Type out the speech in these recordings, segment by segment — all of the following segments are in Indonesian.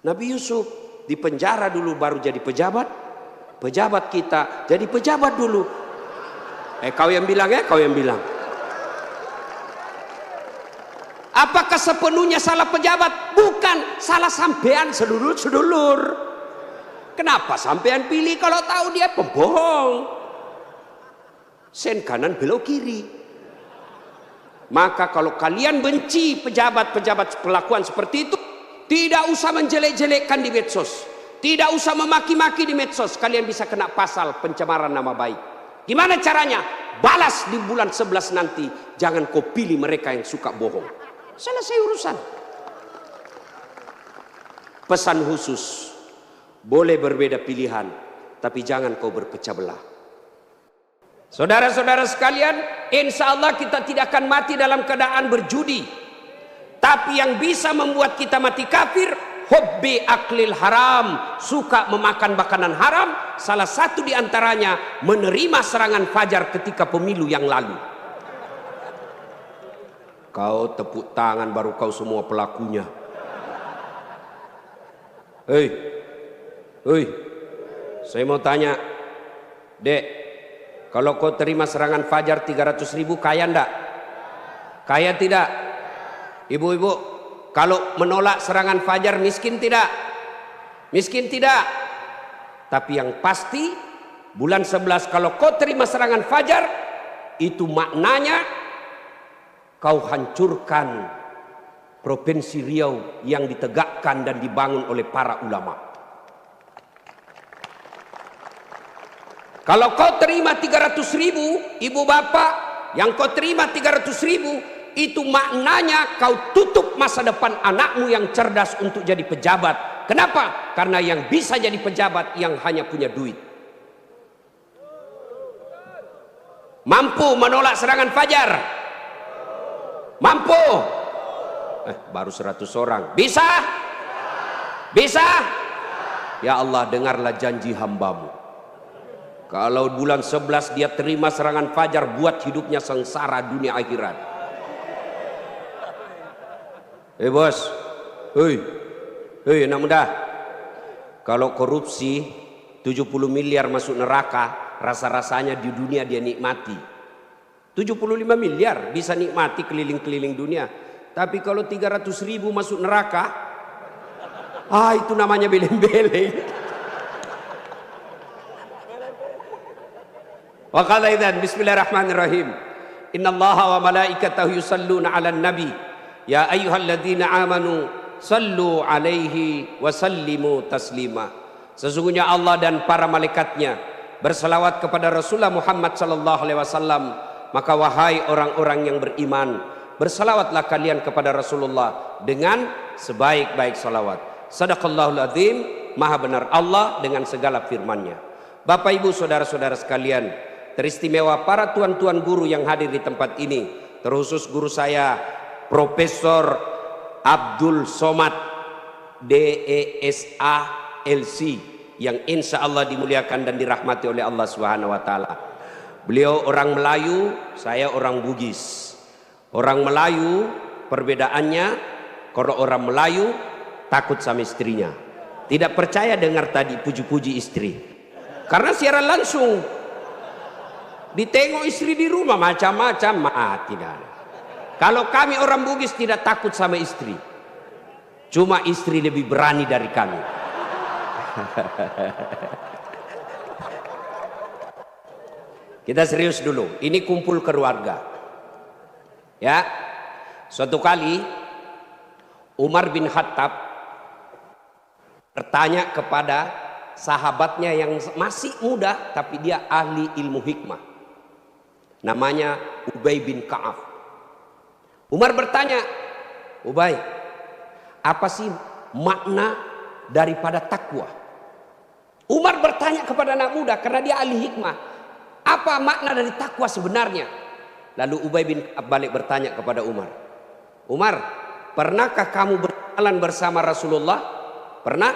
Nabi Yusuf di penjara dulu baru jadi pejabat. Pejabat kita jadi pejabat dulu. Kau yang bilang ya, kau yang bilang. Apakah sepenuhnya salah pejabat? Bukan, salah sampean sedulur-sedulur. Kenapa sampean pilih kalau tahu dia pembohong? Sen kanan belok kiri. Maka kalau kalian benci pejabat-pejabat perlakuan seperti itu, tidak usah menjelek-jelekkan di medsos, tidak usah memaki-maki di medsos. Kalian bisa kena pasal pencemaran nama baik. Gimana caranya? Balas di bulan 11 nanti. Jangan kau pilih mereka yang suka bohong. Selesai urusan. Pesan khusus, boleh berbeda pilihan, tapi jangan kau berpecah belah. Saudara-saudara sekalian, insya Allah kita tidak akan mati dalam keadaan berjudi. Tapi yang bisa membuat kita mati kafir, hobbi aklil haram, suka memakan makanan haram. Salah satu diantaranya menerima serangan fajar ketika pemilu yang lalu. Kau tepuk tangan baru kau semua pelakunya. Hei, saya mau tanya, Dek, kalau kau terima serangan fajar 300.000, kaya ndak? Kaya tidak? Ibu-ibu, kalau menolak serangan fajar miskin tidak? Miskin tidak? Tapi yang pasti bulan 11 kalau kau terima serangan fajar, itu maknanya kau hancurkan Provinsi Riau yang ditegakkan dan dibangun oleh para ulama. Kalau kau terima 300.000, ibu bapak, yang kau terima 300.000, itu maknanya kau tutup masa depan anakmu yang cerdas untuk jadi pejabat. Kenapa? Karena yang bisa jadi pejabat yang hanya punya duit. Mampu menolak serangan fajar? Mampu? Baru 100 orang. Bisa? Bisa? Ya Allah, dengarlah janji hambamu. Kalau bulan 11 dia terima serangan fajar, buat hidupnya sengsara dunia akhirat. Bos, anak muda, kalau korupsi 70 miliar masuk neraka, rasa-rasanya di dunia dia nikmati. 75 miliar bisa nikmati keliling-keliling dunia. Tapi kalau 300.000 masuk neraka, itu namanya beleng-beleng. Wa qala idzan bismillahirrahmanirrahim. Innallaha wa malaikatahu yusalluna 'alan nabi. Ya ayyuhalladzina amanu sallu 'alaihi wa sallimu taslima. Sesungguhnya Allah dan para malaikatnya berselawat kepada Rasulullah Muhammad sallallahu alaihi wasallam. Maka wahai orang-orang yang beriman, bersalawatlah kalian kepada Rasulullah dengan sebaik-baik salawat. Sadaqallahul azim, maha benar Allah dengan segala firman-Nya. Bapak Ibu saudara-saudara sekalian, teristimewa para tuan-tuan guru yang hadir di tempat ini, terkhusus guru saya Profesor Abdul Somad DESA LC yang insya Allah dimuliakan dan dirahmati oleh Allah Subhanahu wa taala. Beliau orang Melayu, saya orang Bugis. Orang Melayu perbedaannya, kalau orang Melayu takut sama istrinya, tidak percaya dengar tadi puji-puji istri, karena siaran langsung ditengok istri di rumah macam-macam, tidak. Kalau kami orang Bugis tidak takut sama istri, cuma istri lebih berani dari kami. Kita serius dulu, ini kumpul keluarga. Ya, suatu kali Umar bin Khattab bertanya kepada sahabatnya yang masih muda tapi dia ahli ilmu hikmah, namanya Ubay bin Ka'ab. Umar bertanya, Ubay, apa sih makna daripada takwa? Umar bertanya kepada anak muda karena dia ahli hikmah, apa makna dari takwa sebenarnya? Lalu Ubay bin Ka'ab balik bertanya kepada Umar, Umar, pernahkah kamu berjalan bersama Rasulullah? Pernah?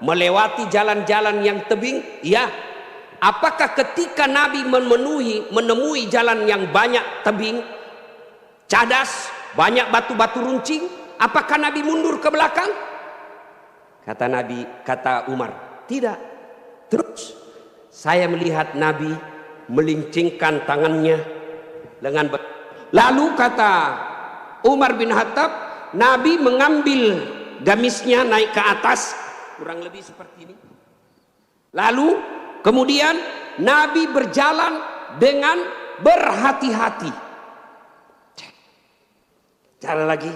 Melewati jalan-jalan yang tebing? Ya. Apakah ketika Nabi menemui jalan yang banyak tebing, cadas, banyak batu-batu runcing, apakah Nabi mundur ke belakang? Kata Nabi, kata Umar, tidak. Terus saya melihat Nabi melincingkan tangannya lengan. Lalu kata Umar bin Khattab, Nabi mengambil gamisnya naik ke atas, kurang lebih seperti ini. Lalu kemudian Nabi berjalan dengan berhati-hati. Cara lagi.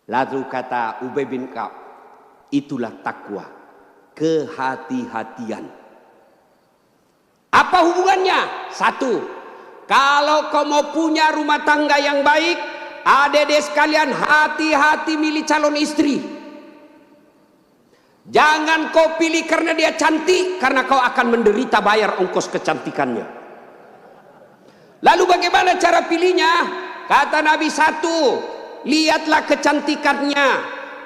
Lalu kata Ubay bin Ka'ab, itulah takwa, kehati-hatian. Apa hubungannya? Satu, kalau kau mau punya rumah tangga yang baik, adik-adik sekalian, hati-hati milih calon istri. Jangan kau pilih karena dia cantik, karena kau akan menderita bayar ongkos kecantikannya. Lalu bagaimana cara pilihnya? Kata Nabi, satu, lihatlah kecantikannya.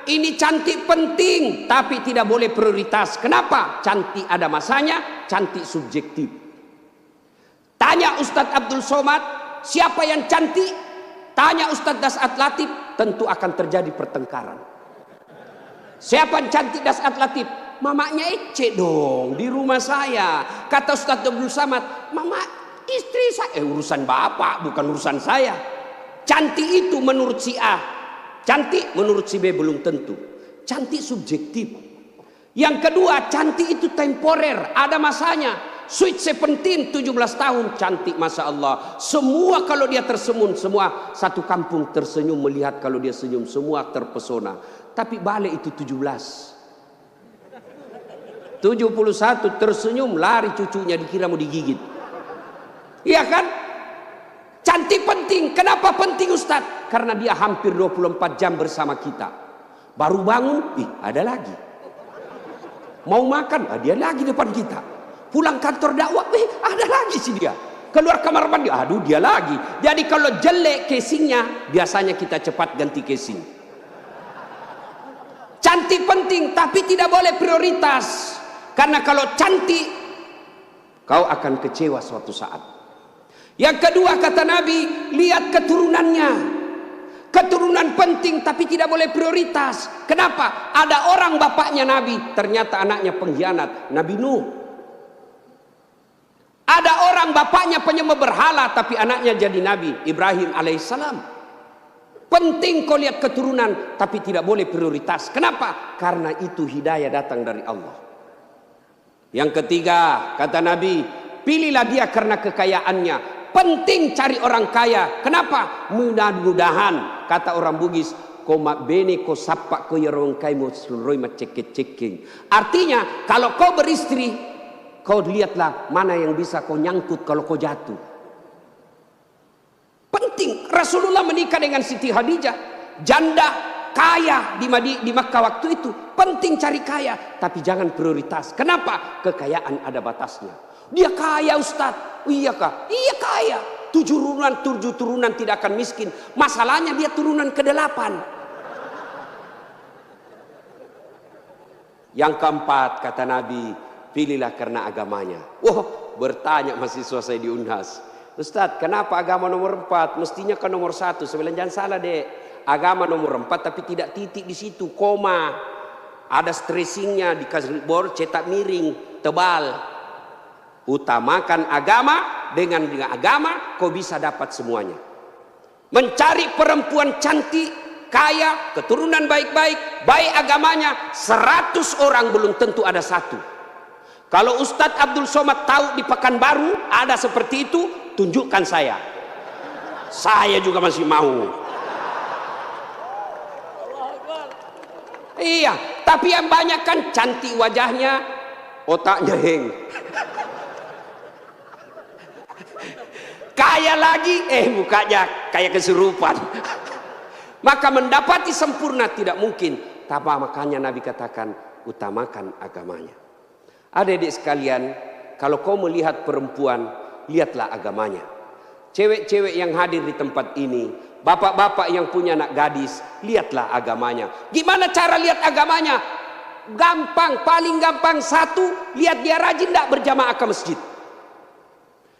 Ini cantik penting, tapi tidak boleh prioritas. Kenapa? Cantik ada masanya, cantik subjektif. Tanya Ustadz Abdul Somad, siapa yang cantik? Tanya Ustadz Das'at Latif, tentu akan terjadi pertengkaran. Siapa yang cantik Das'at Latif? Mamanya Ece dong, di rumah saya. Kata Ustadz Abdul Somad, mama istri saya. Urusan bapak, bukan urusan saya. Cantik itu menurut si A, cantik menurut si B belum tentu. Cantik subjektif. Yang kedua, cantik itu temporer, ada masanya. Sweet 17, 17 tahun, cantik Masya Allah. Semua kalau dia tersenyum, semua satu kampung tersenyum melihat kalau dia senyum, semua terpesona. Tapi balik itu 17. 71 tersenyum, lari cucunya dikira mau digigit. Iya kan? Cantik penting. Kenapa penting Ustadz? Karena dia hampir 24 jam bersama kita. Baru bangun, ada lagi. Mau makan, dia lagi depan kita. Pulang kantor dakwah, ada lagi sih dia. Keluar kamar mandi, aduh dia lagi. Jadi kalau jelek casingnya, biasanya kita cepat ganti casing. Cantik penting, tapi tidak boleh prioritas. Karena kalau cantik, kau akan kecewa suatu saat. Yang kedua kata Nabi, lihat keturunannya. Keturunan penting tapi tidak boleh prioritas. Kenapa? Ada orang bapaknya Nabi, ternyata anaknya pengkhianat. Nabi Nuh. Ada orang bapaknya penyembah berhala tapi anaknya jadi Nabi Ibrahim alaihissalam. Penting kau lihat keturunan tapi tidak boleh prioritas. Kenapa? Karena itu hidayah datang dari Allah. Yang ketiga kata Nabi, pilihlah dia karena kekayaannya. Penting cari orang kaya. Kenapa? Mudah-mudahan kata orang Bugis, koma bene ko sapa ko yarong kai mo sulroi macek-ceking. Artinya kalau kau beristri, kau lihatlah mana yang bisa kau nyangkut kalau kau jatuh. Penting. Rasulullah menikah dengan Siti Khadijah, janda kaya di Makkah waktu itu. Penting cari kaya, tapi jangan prioritas. Kenapa? Kekayaan ada batasnya. Dia kaya Ustadz. Iya kah? Iya kaya. 7 turunan tidak akan miskin. Masalahnya dia turunan ke-8. Yang keempat kata Nabi, pilihlah karena agamanya. Wah, bertanya mahasiswa saya di Unhas, Ustadz kenapa agama nomor 4? Mestinya kan nomor 1. Saya bilang jangan salah dek, agama nomor 4 tapi tidak titik di situ, koma. Ada stressingnya, dikasih bor cetak miring tebal. Utamakan agama, dengan agama kau bisa dapat semuanya. Mencari perempuan cantik, kaya, keturunan baik-baik, baik agamanya, 100 orang belum tentu ada 1. Kalau Ustadz Abdul Somad tahu di Pekanbaru ada seperti itu, tunjukkan saya. Saya juga masih mau. Iya, tapi yang banyak kan cantik wajahnya, otaknya heng. Kaya lagi, mukanya kayak kesurupan. Maka mendapati sempurna tidak mungkin. Tapi makanya Nabi katakan, utamakan agamanya. Adik-adik sekalian, kalau kau melihat perempuan, lihatlah agamanya. Cewek-cewek yang hadir di tempat ini, bapak-bapak yang punya anak gadis, lihatlah agamanya. Gimana cara lihat agamanya? Gampang, paling gampang. 1, lihat dia rajin tidak berjamaah ke masjid.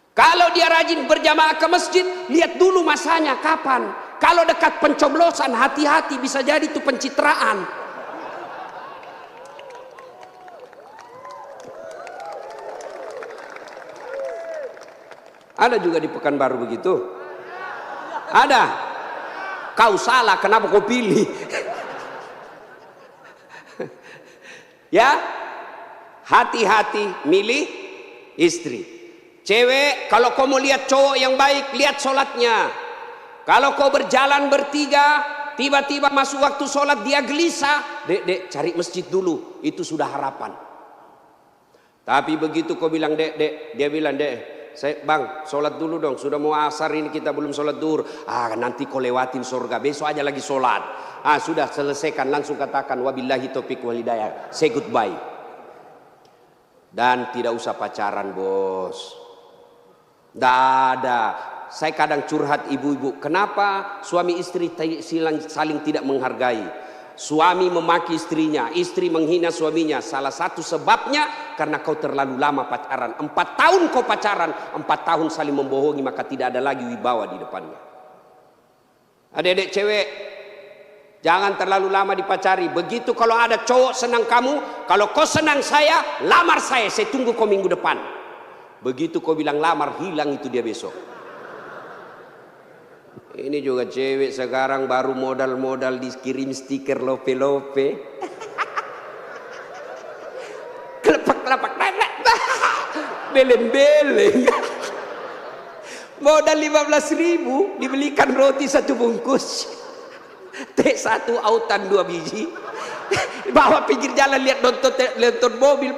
Kalau dia rajin berjamaah ke masjid, lihat dulu masanya kapan. Kalau dekat pencoblosan, hati-hati, bisa jadi itu pencitraan. Ada juga di Pekanbaru begitu? Ada. Kau salah, kenapa kau pilih? Ya, hati-hati milih istri. Cewek, kalau kau mau lihat cowok yang baik, lihat sholatnya. Kalau kau berjalan bertiga, tiba-tiba masuk waktu sholat dia gelisah, dek cari masjid dulu, itu sudah harapan. Tapi begitu kau bilang dek, dia bilang saya bang sholat dulu dong, sudah mau asar ini kita belum sholat duhur. Nanti kau lewatin surga, besok aja lagi sholat. Sudah selesaikan, langsung katakan wabillahi taufiq wal hidayah, say goodbye. Dan tidak usah pacaran bos. Tidak ada. Saya kadang curhat ibu-ibu, kenapa suami istri saling tidak menghargai? Suami memaki istrinya, istri menghina suaminya. Salah satu sebabnya karena kau terlalu lama pacaran. 4 tahun kau pacaran, 4 tahun saling membohongi, maka tidak ada lagi wibawa di depannya. Adik-adik cewek, jangan terlalu lama dipacari. Begitu kalau ada cowok senang kamu, kalau kau senang saya, lamar saya tunggu kau minggu depan. Begitu kau bilang lamar, hilang itu dia besok. Ini juga cewek sekarang baru modal-modal dikirim stiker lope-lope. Kelepak-kelepak, beleng-beleng. Modal 15.000 dibelikan roti 1 bungkus. Teh 1 autan 2 biji. Bawa pinggir jalan lihat nonton mobil.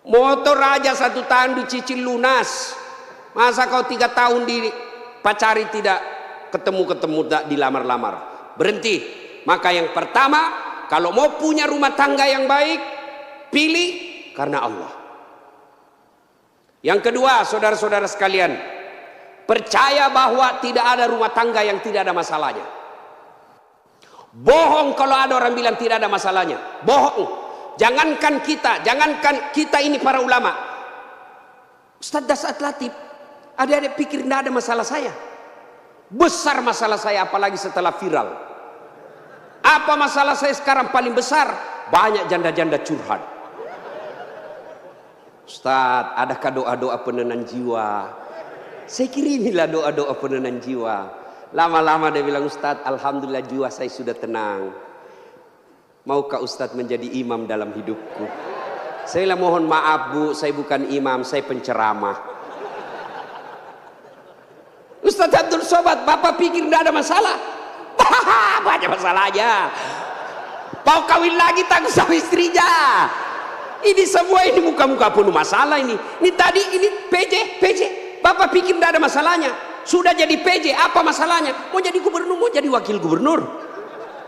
Motor aja 1 tahun dicicil lunas. Masa kau 3 tahun dipacari tidak ketemu dilamar-lamar? Berhenti. Maka yang pertama, kalau mau punya rumah tangga yang baik, pilih karena Allah. Yang kedua, saudara-saudara sekalian, percaya bahwa tidak ada rumah tangga yang tidak ada masalahnya. Bohong kalau ada orang bilang tidak ada masalahnya. Bohong. Jangankan kita ini para ulama. Ustaz Dasat Latif, adik-adik pikir tidak ada masalah saya? Besar masalah saya, apalagi setelah viral. Apa masalah saya sekarang paling besar? Banyak janda-janda curhat. Ustaz, adakah doa-doa penenang jiwa? Saya kirimilah doa-doa penenang jiwa. Lama-lama dia bilang, Ustaz, alhamdulillah jiwa saya sudah tenang. Maukah Ustaz menjadi imam dalam hidupku? Saya bilang, mohon maaf Bu, saya bukan imam, saya penceramah. Ustaz Abdul Somad, Bapak pikir tidak ada masalah? Banyak masalahnya. Mau kawin lagi takut sama istrinya. Ini semua ini muka-muka penuh masalah ini. Ini tadi ini PJ. Bapak pikir tidak ada masalahnya. Sudah jadi PJ, apa masalahnya? Mau jadi gubernur, mau jadi wakil gubernur.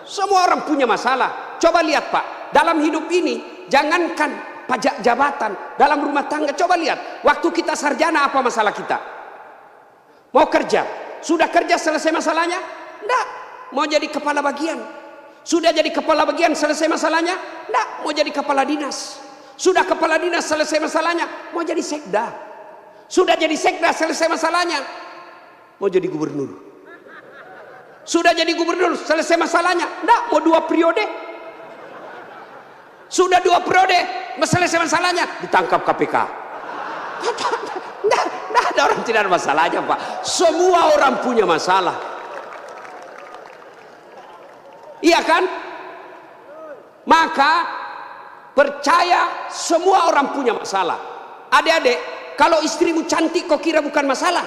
Semua orang punya masalah. Coba lihat Pak, dalam hidup ini jangankan pajak jabatan, dalam rumah tangga coba lihat. Waktu kita sarjana apa masalah kita? Mau kerja, sudah kerja selesai masalahnya? Enggak. Mau jadi kepala bagian, sudah jadi kepala bagian selesai masalahnya? Enggak. Mau jadi kepala dinas, sudah kepala dinas selesai masalahnya? Mau jadi sekda, sudah jadi sekda selesai masalahnya? Mau jadi gubernur, sudah jadi gubernur selesai masalahnya? Enggak. Mau 2 periode, sudah 2 periode selesai masalahnya? Ditangkap KPK. Enggak ada orang tidak ada masalahnya Pak. Semua orang punya masalah. Iya kan? Maka percaya semua orang punya masalah. Adik-adik, kalau istrimu cantik kau kira bukan masalah?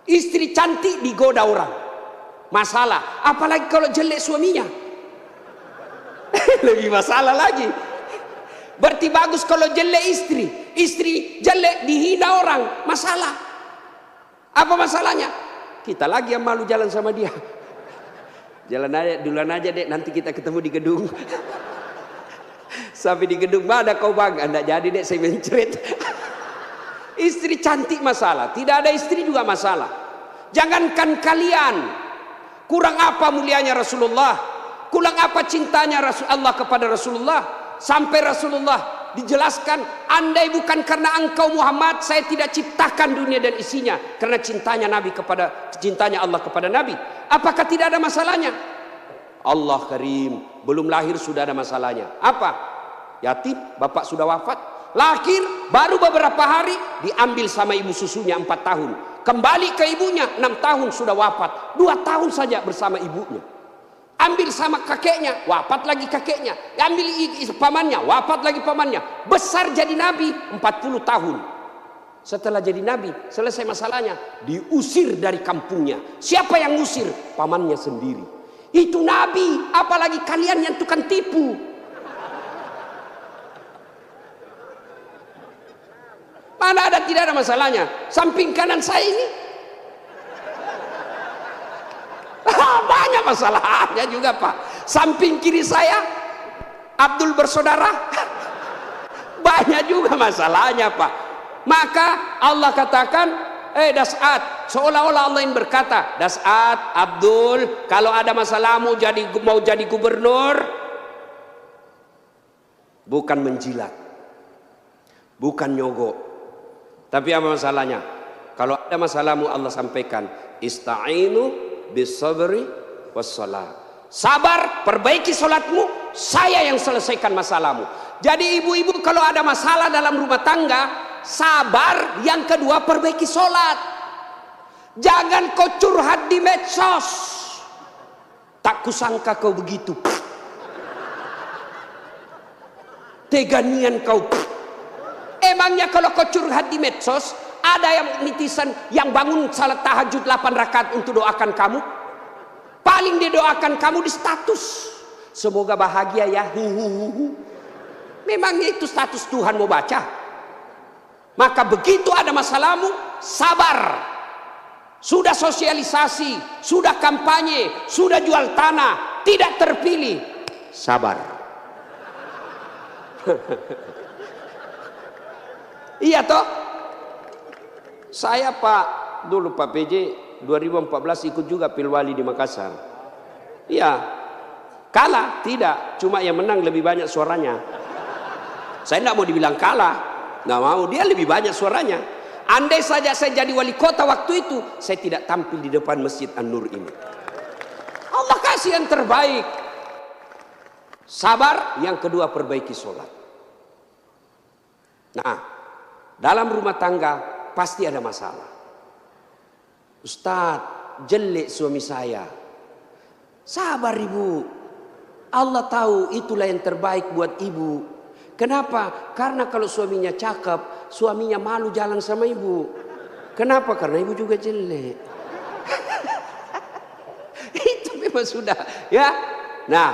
Istri cantik digoda orang, masalah. Apalagi kalau jelek suaminya, lebih masalah lagi. Berarti bagus kalau jelek istri jelek dihina orang, masalah. Apa masalahnya? Kita lagi yang malu jalan sama dia. Jalan aja, duluan aja dek, nanti kita ketemu di gedung. Sampai di gedung, mana kau bang? Anda jadi dek, saya mencret. Istri cantik masalah, tidak ada istri juga masalah. Jangankan kalian, kurang apa mulianya Rasulullah, kurang apa cintanya Allah kepada Rasulullah, sampai Rasulullah dijelaskan, andai bukan karena engkau Muhammad, saya tidak ciptakan dunia dan isinya. Karena cintanya Allah kepada Nabi. Apakah tidak ada masalahnya? Allah Karim, belum lahir sudah ada masalahnya. Apa? Yatim, bapak sudah wafat. Lahir, baru beberapa hari diambil sama ibu susunya 4 tahun. Kembali ke ibunya 6 tahun sudah wafat. 2 tahun saja bersama ibunya. Ambil sama kakeknya, wafat lagi kakeknya. Ambil pamannya, wafat lagi pamannya. Besar jadi nabi 40 tahun. Setelah jadi nabi, selesai masalahnya, diusir dari kampungnya. Siapa yang ngusir? Pamannya sendiri. Itu nabi, apalagi kalian yang tukang tipu. Mana ada, tidak ada masalahnya. Samping kanan saya ini banyak masalahnya juga Pak. Samping kiri saya Abdul bersaudara banyak juga masalahnya Pak. Maka Allah katakan, Das'at, seolah-olah Allah yang berkata, Das'at, Abdul, kalau ada masalahmu mau jadi gubernur, bukan menjilat, bukan nyogok, tapi apa masalahnya? Kalau ada masalahmu Allah sampaikan, ista'inu bisabri wassalah. Sabar, perbaiki solatmu, saya yang selesaikan masalahmu. Jadi ibu-ibu kalau ada masalah dalam rumah tangga, sabar. Yang kedua, perbaiki solat. Jangan kau curhat di medsos. Tak kusangka kau begitu. Teganian kau. Emangnya kalau kau curhat di medsos, ada yang netizen yang bangun salat tahajud 8 rakaat untuk doakan kamu? Paling dia doakan kamu di status, semoga bahagia ya. Memangnya itu status Tuhan mau baca? Maka begitu ada masalahmu, sabar. Sudah sosialisasi, sudah kampanye, sudah jual tanah, tidak terpilih, sabar. Iya toh? Saya dulu Pak PJ 2014 ikut juga Pilwali di Makassar. Iya, kalah tidak, cuma yang menang lebih banyak suaranya. Saya tidak mau dibilang kalah, nggak mau, dia lebih banyak suaranya. Andai saja saya jadi wali kota waktu itu, saya tidak tampil di depan Masjid An-Nur ini. Allah kasih yang terbaik. Sabar, yang kedua perbaiki sholat. Nah, dalam rumah tangga pasti ada masalah. Ustadz, jelek suami saya. Sabar ibu. Allah tahu itulah yang terbaik buat ibu. Kenapa? Karena kalau suaminya cakep, suaminya malu jalan sama ibu. Kenapa? Karena ibu juga jelek. Itu memang sudah, ya. Nah,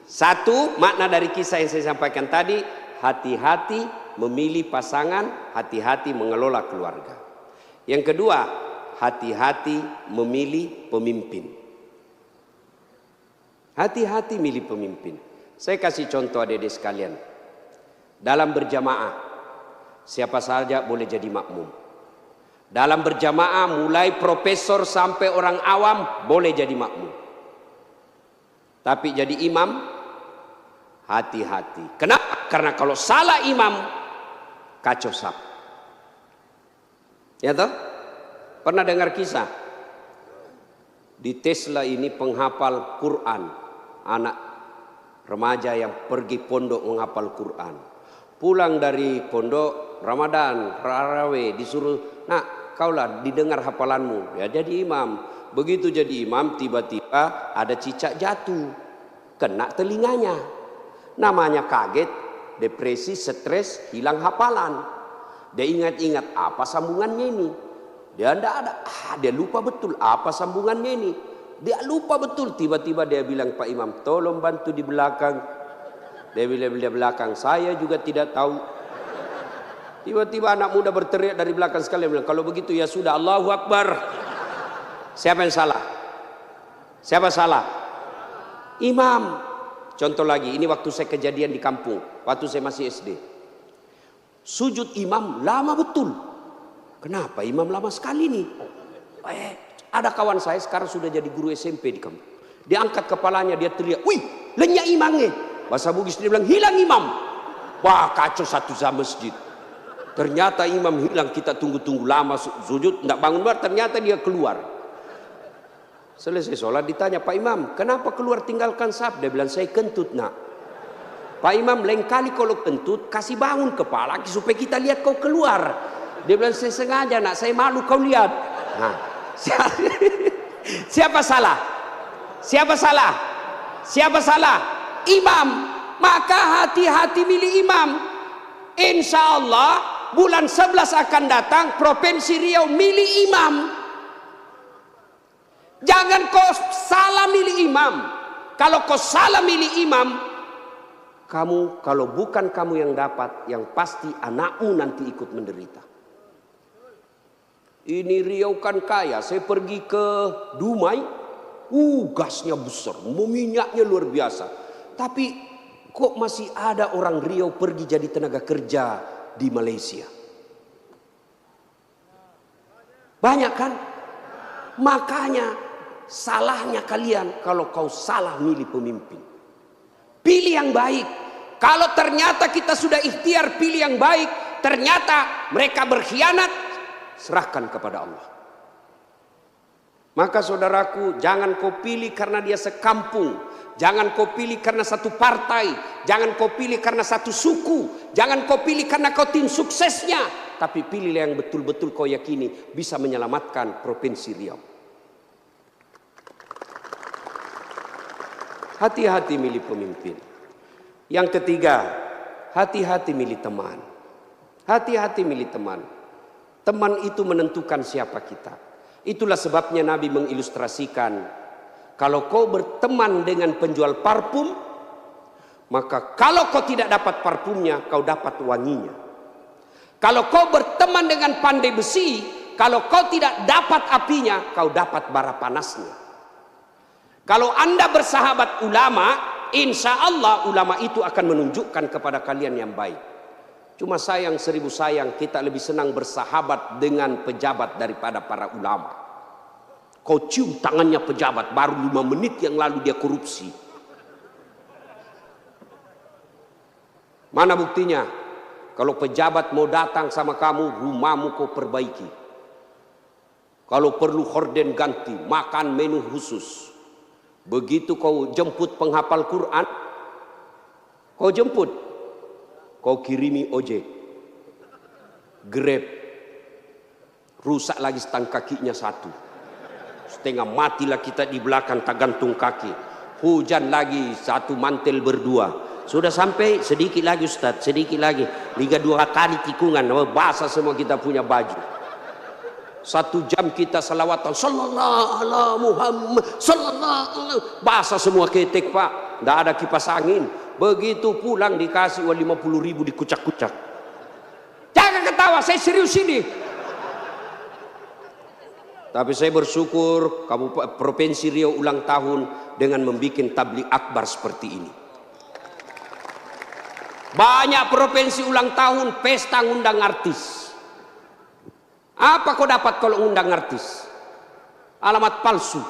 satu makna dari kisah yang saya sampaikan tadi, hati-hati memilih pasangan, hati-hati mengelola keluarga. Yang kedua, hati-hati memilih pemimpin. Hati-hati milih pemimpin. Saya kasih contoh adik-adik sekalian. Dalam berjamaah, siapa saja boleh jadi makmum. Dalam berjamaah, mulai profesor sampai orang awam boleh jadi makmum. Tapi jadi imam, hati-hati. Kenapa? Karena kalau salah imam, kacau sap. Ya toh? Pernah dengar kisah? Di Tesla ini penghafal Quran, anak remaja yang pergi pondok menghafal Quran. Pulang dari pondok Ramadan, Tarawih, disuruh, nak kaulah didengar hafalanmu. Ya jadi imam. Begitu jadi imam, tiba-tiba ada cicak jatuh, kena telinganya. Namanya kaget, depresi, stres, hilang hafalan. Dia ingat-ingat apa sambungannya ini. Dia tidak ada, dia lupa betul apa sambungannya ini. Dia lupa betul. Tiba-tiba dia bilang, Pak Imam, tolong bantu di belakang. Dia bilang di belakang, saya juga tidak tahu. Tiba-tiba anak muda berteriak dari belakang sekali, bilang, kalau begitu ya sudah, Allahu Akbar. Siapa yang salah? Siapa salah? Imam. Contoh lagi, ini waktu saya kejadian di kampung, waktu saya masih SD. Sujud imam lama betul. Kenapa imam lama sekali nih? Ada kawan saya sekarang sudah jadi guru SMP di kampung. Dia angkat kepalanya, dia teriak, wih, lenyap imamnya. Bahasa Bugis dia bilang, hilang imam. Wah, kacau satu masjid. Ternyata imam hilang, kita tunggu-tunggu lama sujud, tidak bangun, ternyata dia keluar. Selesai sholat ditanya, Pak Imam, kenapa keluar tinggalkan saf? Dia bilang, saya kentut nak. Pak Imam, lain kali kalau kentut, kasih bangun kepala supaya kita lihat kau keluar. Dia bilang, saya sengaja nak, saya malu kau lihat. Nah, siapa salah? Siapa salah? Siapa salah? Imam. Maka hati-hati milih imam. Insya Allah bulan 11 akan datang Provinsi Riau milih imam. Jangan kau salah milih imam. Kalau kau salah milih imam, kamu kalau bukan kamu yang dapat, yang pasti anakmu nanti ikut menderita. Ini Riau kan kaya. Saya pergi ke Dumai, gasnya besar, minyaknya luar biasa. Tapi kok masih ada orang Riau pergi jadi tenaga kerja di Malaysia? Banyak kan? Makanya salahnya kalian kalau kau salah milih pemimpin. Pilih yang baik. Kalau ternyata kita sudah ikhtiar pilih yang baik, ternyata mereka berkhianat, serahkan kepada Allah. Maka saudaraku, jangan kau pilih karena dia sekampung. Jangan kau pilih karena satu partai. Jangan kau pilih karena satu suku. Jangan kau pilih karena kau tim suksesnya. Tapi pilihlah yang betul-betul kau yakini bisa menyelamatkan Provinsi Riau. Hati-hati milih pemimpin. Yang ketiga, hati-hati milih teman. Hati-hati milih teman. Teman itu menentukan siapa kita. Itulah sebabnya Nabi mengilustrasikan, kalau kau berteman dengan penjual parfum, maka kalau kau tidak dapat parfumnya, kau dapat wanginya. Kalau kau berteman dengan pandai besi, kalau kau tidak dapat apinya, kau dapat bara panasnya. Kalau Anda bersahabat ulama, insya Allah ulama itu akan menunjukkan kepada kalian yang baik. Cuma sayang, seribu sayang, kita lebih senang bersahabat dengan pejabat daripada para ulama. Kau cium tangannya pejabat, baru 5 menit yang lalu dia korupsi. Mana buktinya? Kalau pejabat mau datang sama kamu, rumahmu kau perbaiki. Kalau perlu horden ganti, makan menu khusus. Begitu kau jemput penghafal Quran, kau jemput, kau kirimi ojek, Grab, rusak lagi stang kakinya satu. Setengah matilah kita di belakang tak gantung kaki. Hujan lagi, satu mantel berdua. Sudah sampai, sedikit lagi Ustaz, sedikit lagi. 2 kali tikungan, basah semua kita punya baju. 1 jam kita salawatan, sallallahu ala Muhammad, sallallahu, basah semua ketek Pak. Tidak ada kipas angin. Begitu pulang dikasih uang 50.000 dikucak-kucak. Jangan ketawa, saya serius ini. Tapi saya bersyukur Provinsi Riau ulang tahun dengan membuat tabligh akbar seperti ini. Banyak provinsi ulang tahun pesta ngundang artis. Apa kau dapat kalau ngundang artis? Alamat palsu.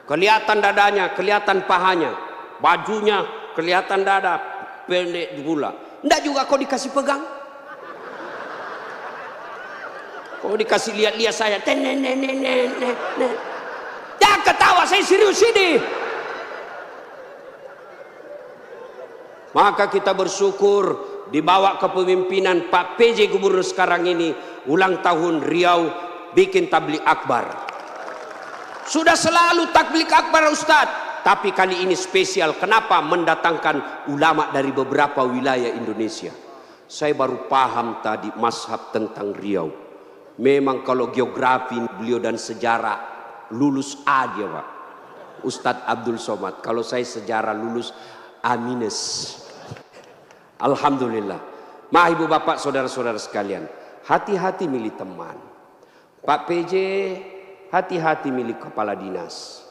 Kelihatan dadanya, kelihatan pahanya, bajunya kelihatan dada, pendek pula. Nggak juga kau dikasih pegang. Kau dikasih lihat-lihat saya. Jangan ketawa, saya serius ini. Maka kita bersyukur dibawa kepemimpinan Pak PJ Gubernur sekarang ini, ulang tahun Riau bikin tabligh akbar. Sudah selalu tabligh akbar Ustadz, tapi kali ini spesial. Kenapa? Mendatangkan ulama dari beberapa wilayah Indonesia. Saya baru paham tadi mazhab tentang Riau. Memang kalau geografi beliau dan sejarah lulus A dia Pak, Ustadz Abdul Somad. Kalau saya sejarah lulus A-. Alhamdulillah. Mah ibu bapak saudara-saudara sekalian, hati-hati milih teman. Pak PJ, hati-hati milih kepala dinas.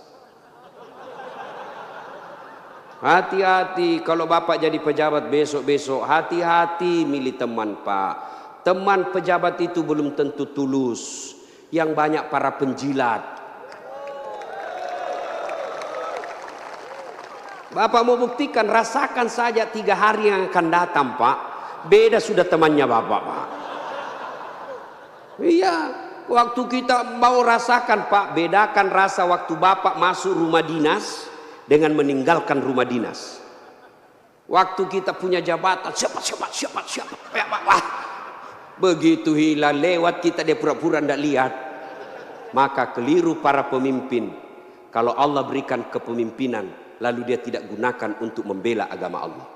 Hati-hati kalau bapak jadi pejabat besok-besok, hati-hati milih teman Pak. Teman pejabat itu belum tentu tulus. Yang banyak para penjilat. Bapak mau buktikan, rasakan saja 3 hari yang akan datang, Pak. Beda sudah temannya Bapak, Pak. Iya, waktu kita mau rasakan, Pak, bedakan rasa waktu Bapak masuk rumah dinas dengan meninggalkan rumah dinas. Waktu kita punya jabatan, siapa. Ya, Pak. Wah, begitu hilang lewat kita, dia pura-pura tidak lihat. Maka keliru para pemimpin. Kalau Allah berikan kepemimpinan, lalu dia tidak gunakan untuk membela agama Allah.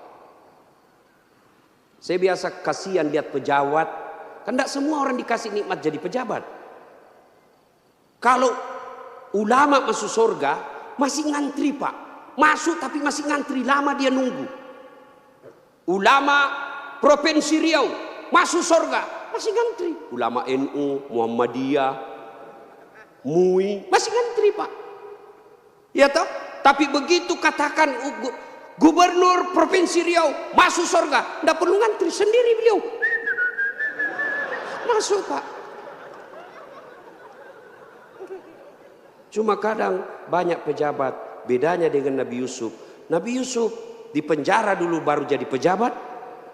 Saya biasa kasihan lihat pejabat. Kan tidak semua orang dikasih nikmat jadi pejabat. Kalau ulama masuk surga, masih ngantri, Pak. Masuk tapi masih ngantri, lama dia nunggu. Ulama Provinsi Riau masuk surga, masih ngantri. Ulama NU, Muhammadiyah, MUI, masih ngantri, Pak. Ya toh? Tapi begitu katakan Gubernur Provinsi Riau masuk surga, tidak perlu ngantri, sendiri beliau masuk, Pak. Cuma kadang banyak pejabat, bedanya dengan Nabi Yusuf. Nabi Yusuf di penjara dulu baru jadi pejabat.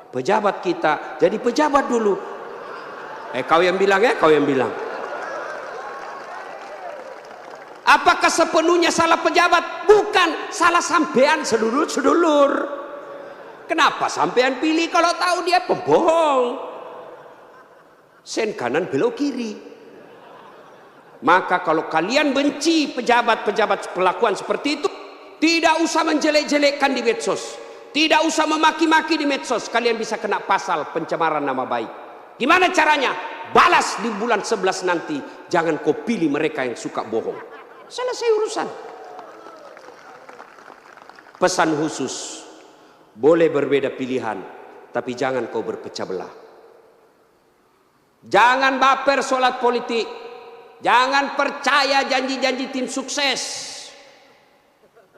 Pejabat kita jadi pejabat dulu. Kau yang bilang ya, kau yang bilang. Apakah sepenuhnya salah pejabat? Bukan, salah sampean sedulur-sedulur. Kenapa sampean pilih kalau tahu dia pembohong? Sen kanan belok kiri. Maka kalau kalian benci pejabat-pejabat perlakuan seperti itu, tidak usah menjelek-jelekkan di medsos. Tidak usah memaki-maki di medsos. Kalian bisa kena pasal pencemaran nama baik. Gimana caranya? Balas di bulan 11 nanti. Jangan kau pilih mereka yang suka bohong. Selesai urusan. Pesan khusus. Boleh berbeda pilihan, tapi jangan kau berpecah belah. Jangan baper solat politik. Jangan percaya janji-janji tim sukses.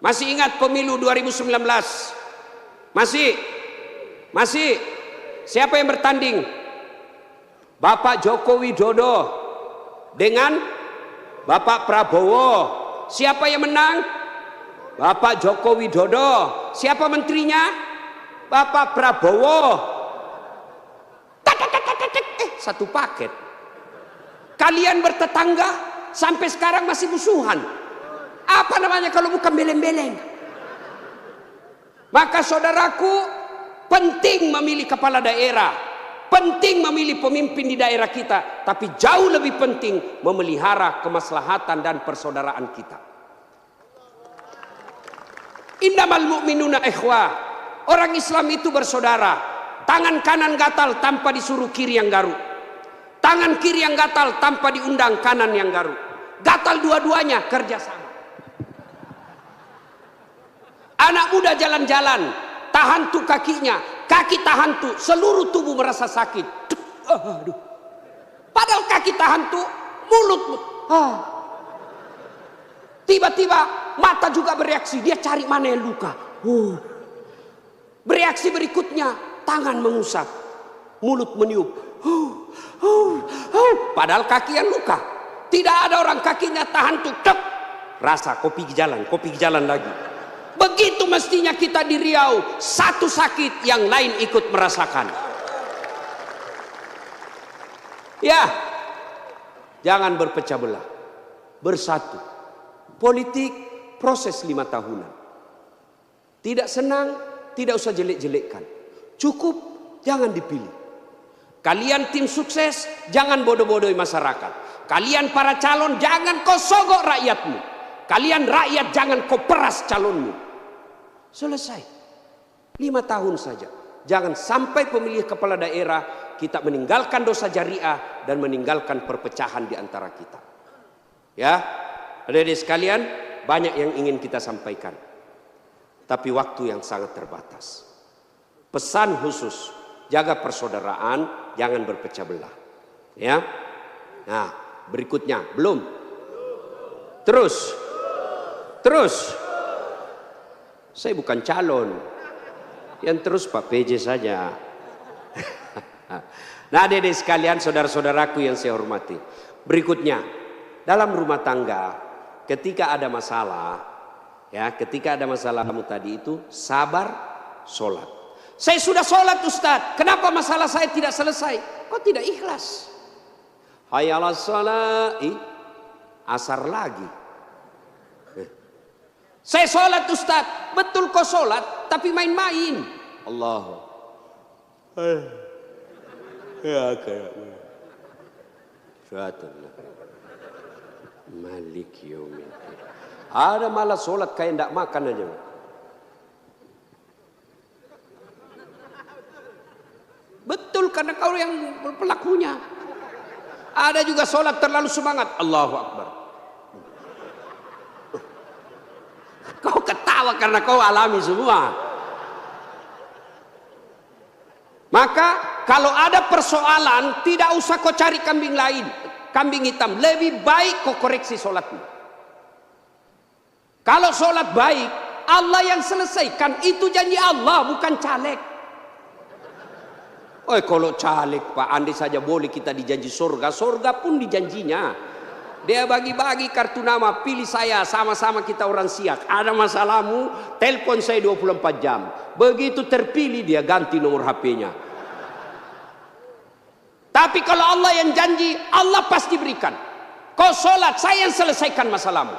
Masih ingat pemilu 2019? Masih. Siapa yang bertanding? Bapak Joko Widodo dengan Bapak Prabowo. Siapa yang menang? Bapak Joko Widodo. Siapa menterinya? Bapak Prabowo. Satu paket. Kalian bertetangga sampai sekarang masih musuhan. Apa namanya kalau bukan beleng-beleng? Maka saudaraku, penting memilih kepala daerah, penting memilih pemimpin di daerah kita, tapi jauh lebih penting memelihara kemaslahatan dan persaudaraan kita. Innamal mu'minuna ikhwah. Orang Islam itu bersaudara. Tangan kanan gatal tanpa disuruh kiri yang garuk. Tangan kiri yang gatal tanpa diundang kanan yang garuk. Gatal dua-duanya, kerjasama. Anak muda jalan-jalan, tahan tuh kakinya, kaki tahan tuh, seluruh tubuh merasa sakit. Aduh. Padahal kaki tahan tuh, mulut. Tiba-tiba mata juga bereaksi, dia cari mana yang luka. Bereaksi berikutnya, tangan mengusap, mulut meniup. Padahal kaki yang luka. Tidak ada orang kakinya tahan tuh, rasa kopi jalan lagi. Begitu mestinya kita di Riau, satu sakit yang lain ikut merasakan. Ya, jangan berpecah belah, bersatu. Politik proses 5 tahunan. Tidak senang, tidak usah jelek-jelekkan. Cukup, jangan dipilih. Kalian tim sukses, jangan bodoh-bodohi masyarakat. Kalian para calon, jangan kau sogok rakyatmu. Kalian rakyat, jangan kau peras calonmu. Selesai. 5 tahun saja. Jangan sampai pemilih kepala daerah kita meninggalkan dosa jariah dan meninggalkan perpecahan di antara kita. Ya, adik-adik sekalian, banyak yang ingin kita sampaikan. Tapi waktu yang sangat terbatas. Pesan khusus, jaga persaudaraan, jangan berpecah belah. Ya. Nah, berikutnya, belum. Terus. Saya bukan calon. Yang terus Pak PJ saja. Nah, adik-adik sekalian, saudara-saudaraku yang saya hormati. Berikutnya, dalam rumah tangga, ketika ada masalah, Ya, ketika ada masalahmu tadi itu sabar, sholat. Saya sudah sholat Ustaz, kenapa masalah saya tidak selesai? Kok tidak ikhlas? Hayya 'alas shalah, asar lagi. Saya sholat Ustaz, betul kok sholat, tapi main-main. Allah. Ya kayak Malik yaumiddin. Ada malah sholat kayak tidak makan aja. Betul, karena kau yang pelakunya. Ada juga sholat terlalu semangat. Allahu Akbar. Kau ketawa karena kau alami semua. Maka kalau ada persoalan, tidak usah kau cari kambing lain, kambing hitam. Lebih baik kau koreksi sholatmu. Kalau sholat baik, Allah yang selesaikan. Itu janji Allah, bukan caleg. Oh, kalau caleg Pak, andai saja boleh kita dijanji surga, surga pun dijanjinya. Dia bagi-bagi kartu nama, pilih saya, sama-sama kita orang Siak. Ada masalahmu, telepon saya 24 jam. Begitu terpilih dia ganti nomor HP-nya. Tapi kalau Allah yang janji, Allah pasti berikan. Kau sholat, saya yang selesaikan masalahmu.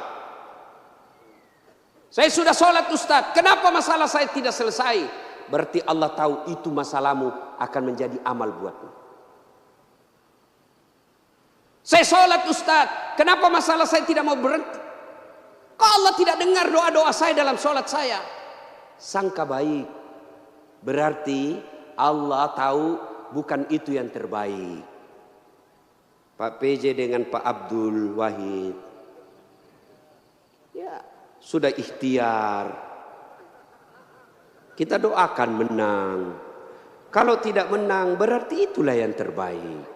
Saya sudah sholat Ustaz, kenapa masalah saya tidak selesai? Berarti Allah tahu itu masalahmu akan menjadi amal buatmu. Saya sholat Ustaz, kenapa masalah saya tidak mau berhenti? Kok Allah tidak dengar doa-doa saya dalam sholat saya? Sangka baik. Berarti Allah tahu bukan itu yang terbaik. Pak PJ dengan Pak Abdul Wahid, ya sudah ikhtiar. Kita doakan menang. Kalau tidak menang berarti itulah yang terbaik.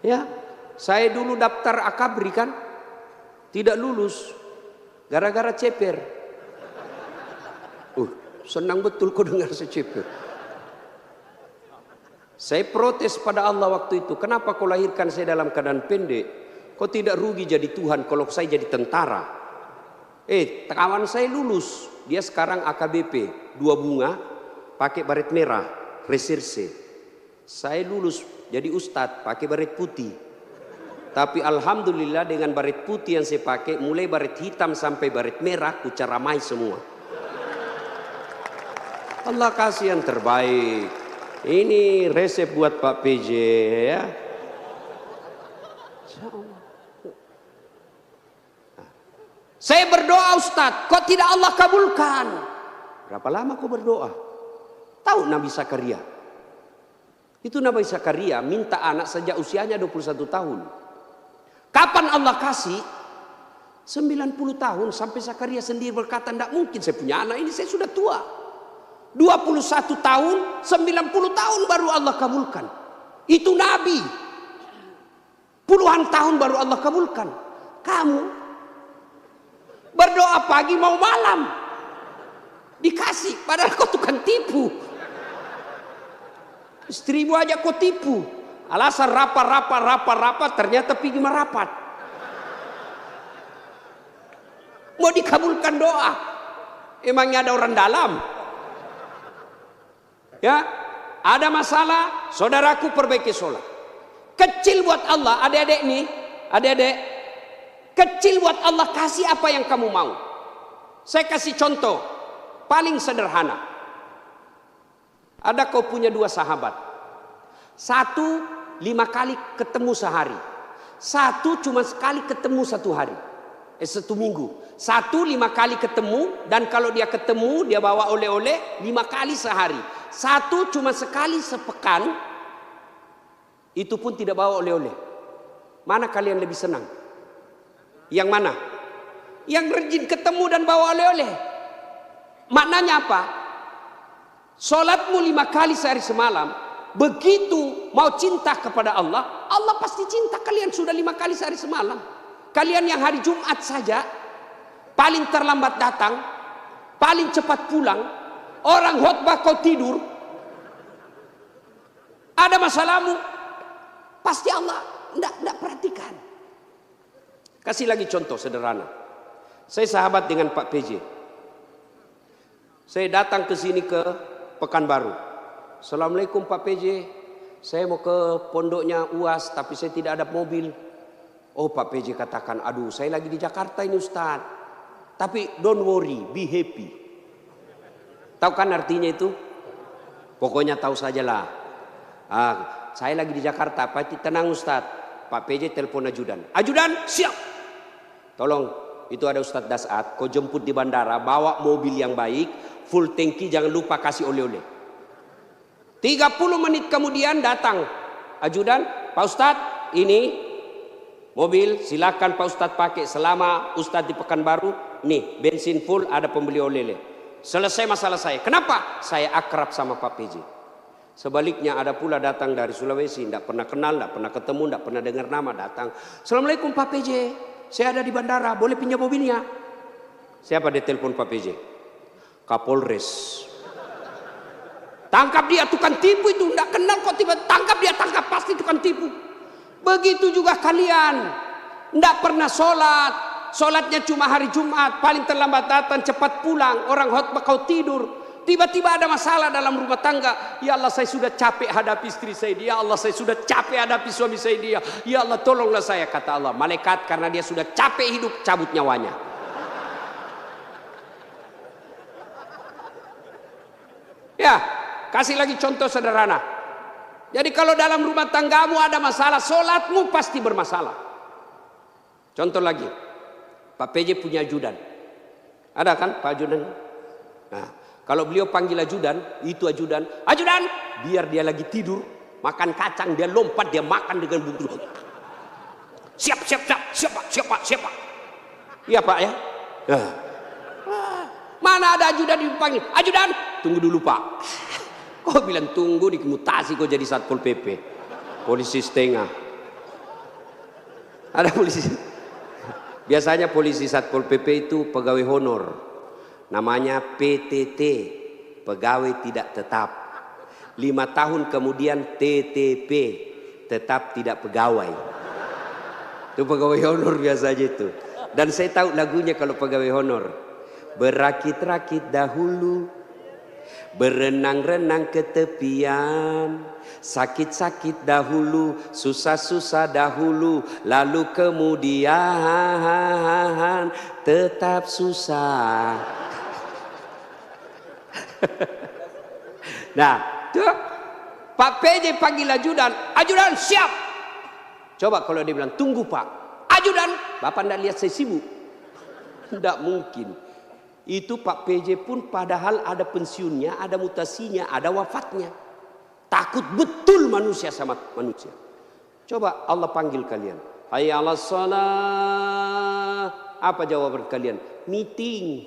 Ya, saya dulu daftar akabri kan, tidak lulus gara-gara ceper. Senang betul kau dengar seceper. Saya protes pada Allah waktu itu. Kenapa kau lahirkan saya dalam keadaan pendek? Kau tidak rugi jadi Tuhan kalau saya jadi tentara. Kawan saya lulus. Dia sekarang AKBP 2 bunga pakai baret merah reserse. Saya lulus jadi ustadz pakai baret putih. Tapi alhamdulillah dengan baret putih yang saya pakai, mulai baret hitam sampai baret merah kucaramai semua. Allah kasih yang terbaik. Ini resep buat Pak PJ ya. Saya berdoa Ustadz, kok tidak Allah kabulkan? Berapa lama kau berdoa? Tahu Nabi Zakaria? Itu Nabi Zakaria minta anak sejak usianya 21 tahun. Kapan Allah kasih? 90 tahun sampai Zakaria sendiri berkata, tidak mungkin saya punya anak ini, saya sudah tua. 21 tahun, 90 tahun baru Allah kabulkan. Itu Nabi. Puluhan tahun baru Allah kabulkan. Kamu berdoa pagi mau malam dikasih, padahal kau tukang tipu. Istrimu aja kau tipu. Alasan rapat, ternyata pergi merapat. Mau dikabulkan doa, emangnya ada orang dalam? Ya, ada masalah, saudaraku perbaiki sholat. Kecil buat Allah, adik-adik nih, adik-adik, kecil buat Allah, kasih apa yang kamu mau. Saya kasih contoh paling sederhana. Ada kau punya 2 sahabat. Satu 5 kali ketemu sehari. Satu cuma sekali ketemu 1 hari. 1 minggu. Satu 5 kali ketemu, dan kalau dia ketemu dia bawa oleh-oleh 5 kali sehari. Satu cuma sekali sepekan, itu pun tidak bawa oleh-oleh. Mana kalian lebih senang? Yang mana? Yang rajin ketemu dan bawa oleh-oleh. Maknanya apa? Sholatmu 5 kali sehari semalam, begitu mau cinta kepada Allah, Allah pasti cinta kalian sudah 5 kali sehari semalam. Kalian yang hari Jumat saja paling terlambat datang, paling cepat pulang, orang khotbah kau tidur, ada masalahmu, pasti Allah tidak perhatikan. Kasih lagi contoh sederhana. Saya sahabat dengan Pak PJ. Saya datang ke sini ke Pekanbaru. Assalamualaikum Pak PJ. Saya mau ke pondoknya UAS tapi saya tidak ada mobil. Oh Pak PJ katakan, aduh saya lagi di Jakarta ini Ustaz. Tapi don't worry, be happy. Tahu kan artinya itu? Pokoknya tahu sajalah. Saya lagi di Jakarta, Pak tenang Ustaz. Pak PJ telepon ajudan. Ajudan siap. Tolong, itu ada Ustaz Dasat, kau jemput di bandara, bawa mobil yang baik, full tangki, jangan lupa kasih oleh-oleh. 30 menit kemudian datang ajudan, Pak Ustadz ini mobil silakan Pak Ustadz pakai selama Ustadz di Pekanbaru, nih bensin full, ada pembeli oleh-oleh. Selesai masalah saya. Kenapa? Saya akrab sama Pak PJ. Sebaliknya ada pula datang dari Sulawesi, tidak pernah kenal, tidak pernah ketemu, tidak pernah dengar nama, datang. Assalamualaikum Pak PJ, saya ada di bandara, boleh pinjam mobilnya? Siapa dia telepon Pak PJ? Kapolres. Tangkap dia, tukang tipu itu. Tidak kenal kok tiba tangkap dia, tangkap pasti tukang tipu. Begitu juga kalian. Tidak pernah sholat. Sholatnya cuma hari Jumat. Paling terlambat datang, cepat pulang. Orang khotbah kau tidur. Tiba-tiba ada masalah dalam rumah tangga. Ya Allah saya sudah capek hadapi istri saya. Ya Allah saya sudah capek hadapi suami saya dia. Ya Allah tolonglah saya, kata Allah. Malaikat karena dia sudah capek hidup, cabut nyawanya. Ya, kasih lagi contoh sederhana. Jadi kalau dalam rumah tanggamu ada masalah, sholatmu pasti bermasalah. Contoh lagi, Pak PJ punya ajudan. Ada kan Pak ajudan? Nah, kalau beliau panggil ajudan, itu ajudan, ajudan, biar dia lagi tidur, makan kacang, dia lompat, dia makan dengan bungkus. Siap, siap, siap, siap, Pak, siap, Pak, siap, Pak. Iya Pak ya. Nah. Mana ada ajudan dipanggil, ajudan, tunggu dulu Pak. Kau bilang tunggu, dimutasi kau jadi Satpol PP, polisi setengah. Ada polisi. Biasanya polisi Satpol PP itu pegawai honor. Namanya PTT, pegawai tidak tetap. 5 tahun kemudian TTP, tetap tidak pegawai. Itu pegawai honor biasanya itu. Dan saya tahu lagunya kalau pegawai honor. Berakit-rakit dahulu, berenang-renang ke tepian, sakit-sakit dahulu, susah-susah dahulu, lalu kemudian tetap susah. Nah, tuh Pak PJ panggil ajudan, ajudan siap. Coba kalau dia bilang tunggu Pak, ajudan, Bapak tidak lihat saya sibuk. Tidak mungkin. Itu Pak PJ pun padahal ada pensiunnya, ada mutasinya, ada wafatnya. Takut betul manusia sama manusia. Coba Allah panggil kalian. Hayya 'alas shalah. Apa jawaban kalian? Meeting.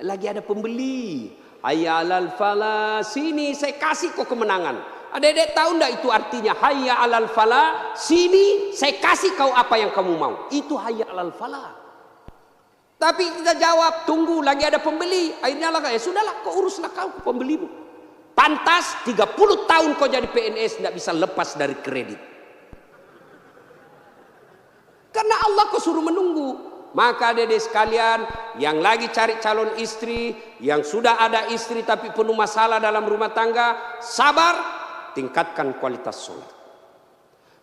Lagi ada pembeli. Hayya 'alal falah. Sini saya kasih kau kemenangan. Adik-adik tahu enggak itu artinya? Hayya 'alal falah. Sini saya kasih kau apa yang kamu mau. Itu hayya 'alal falah. Tapi kita jawab, tunggu lagi ada pembeli. Akhirnya lah, ya sudahlah kau uruslah kau pembelimu. Pantas 30 tahun kau jadi PNS tidak bisa lepas dari kredit. Karena Allah kau suruh menunggu. Maka adik-adik sekalian yang lagi cari calon istri, yang sudah ada istri tapi penuh masalah dalam rumah tangga, sabar, tingkatkan kualitas sholat.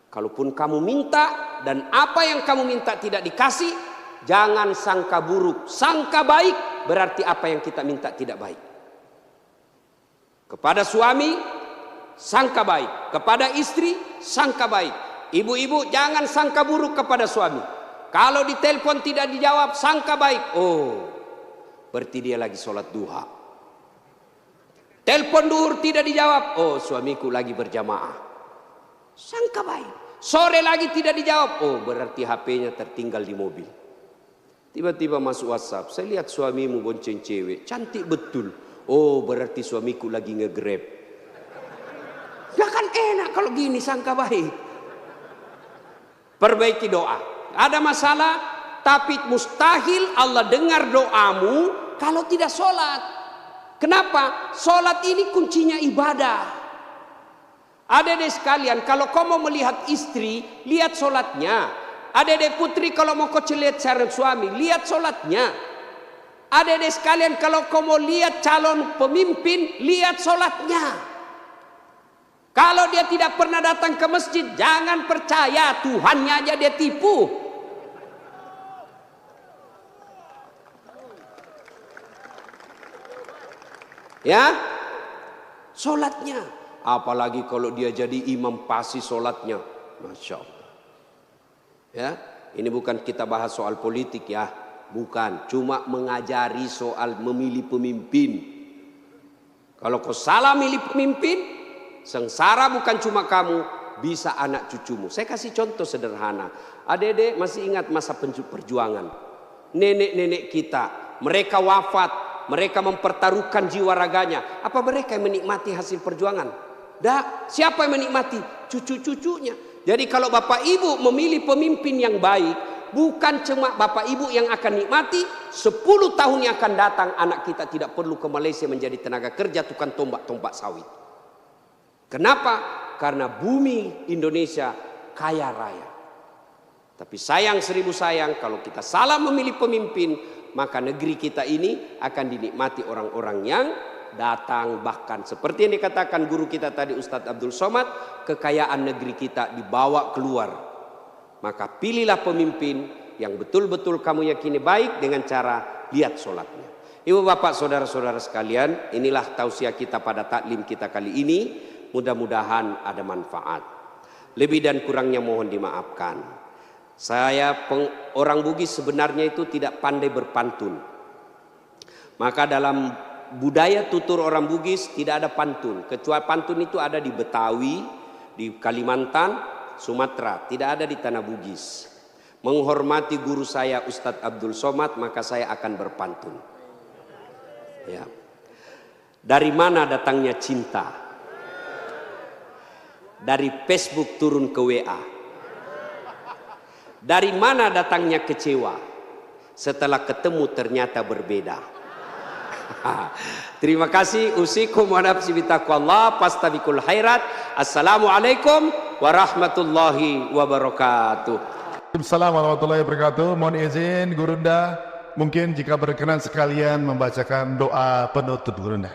Kalaupun kamu minta dan apa yang kamu minta tidak dikasih, jangan sangka buruk, sangka baik, berarti apa yang kita minta tidak baik. Kepada suami, sangka baik. Kepada istri, sangka baik. Ibu-ibu jangan sangka buruk kepada suami. Kalau ditelepon tidak dijawab, sangka baik. Oh, berarti dia lagi sholat duha. Telepon duhur tidak dijawab. Oh, suamiku lagi berjamaah. Sangka baik. Sore lagi tidak dijawab. Oh, berarti HP-nya tertinggal di mobil. Tiba-tiba masuk WhatsApp, saya lihat suamimu bonceng cewek, cantik betul. Oh, berarti suamiku lagi nge-grab. Ya kan enak kalau gini, sangka baik. Perbaiki doa. Ada masalah, tapi mustahil Allah dengar doamu kalau tidak sholat. Kenapa? Sholat ini kuncinya ibadah. Adik-adik sekalian, kalau kau mau melihat istri, lihat sholatnya. Adik-adik putri kalau mau kau lihat calon suami, lihat sholatnya. Adik-adik sekalian kalau kau mau lihat calon pemimpin, lihat sholatnya. Kalau dia tidak pernah datang ke masjid, jangan percaya, Tuhannya aja dia tipu. Ya, sholatnya. Apalagi kalau dia jadi imam pasti sholatnya, Masya Allah. Ya, ini bukan kita bahas soal politik ya, bukan. Cuma mengajari soal memilih pemimpin. Kalau kau salah milih pemimpin, sengsara bukan cuma kamu, bisa anak cucumu. Saya kasih contoh sederhana. Adik-adik masih ingat masa perjuangan. Nenek-nenek kita, mereka wafat, mereka mempertaruhkan jiwa raganya. Apa mereka yang menikmati hasil perjuangan? Dah, siapa yang menikmati? Cucu-cucunya. Jadi kalau bapak ibu memilih pemimpin yang baik, bukan cuma bapak ibu yang akan nikmati, 10 tahun yang akan datang anak kita tidak perlu ke Malaysia menjadi tenaga kerja tukang tombak-tombak sawit. Kenapa? Karena bumi Indonesia kaya raya. Tapi sayang seribu sayang, kalau kita salah memilih pemimpin, maka negeri kita ini akan dinikmati orang-orang yang datang. Bahkan seperti yang dikatakan guru kita tadi Ustadz Abdul Somad, kekayaan negeri kita dibawa keluar. Maka pilihlah pemimpin yang betul-betul kamu yakini baik dengan cara lihat sholatnya. Ibu bapak saudara-saudara sekalian, inilah tausiah kita pada taklim kita kali ini. Mudah-mudahan ada manfaat. Lebih dan kurangnya mohon dimaafkan. Saya orang Bugis sebenarnya itu tidak pandai berpantun. Maka dalam budaya tutur orang Bugis tidak ada pantun. Kecuali pantun itu ada di Betawi, di Kalimantan, Sumatera. Tidak ada di tanah Bugis. Menghormati guru saya Ustadz Abdul Somad, maka saya akan berpantun. Ya. Dari mana datangnya cinta? Dari Facebook turun ke WA. Dari mana datangnya kecewa? Setelah ketemu ternyata berbeda. Terima kasih. Usikum wa nafsi bitaqwallah fastabiqul khairat. Assalamualaikum warahmatullahi wabarakatuh. Assalamualaikum warahmatullahi wabarakatuh. Mohon izin Gurunda, mungkin jika berkenan sekalian membacakan doa penutup Gurunda.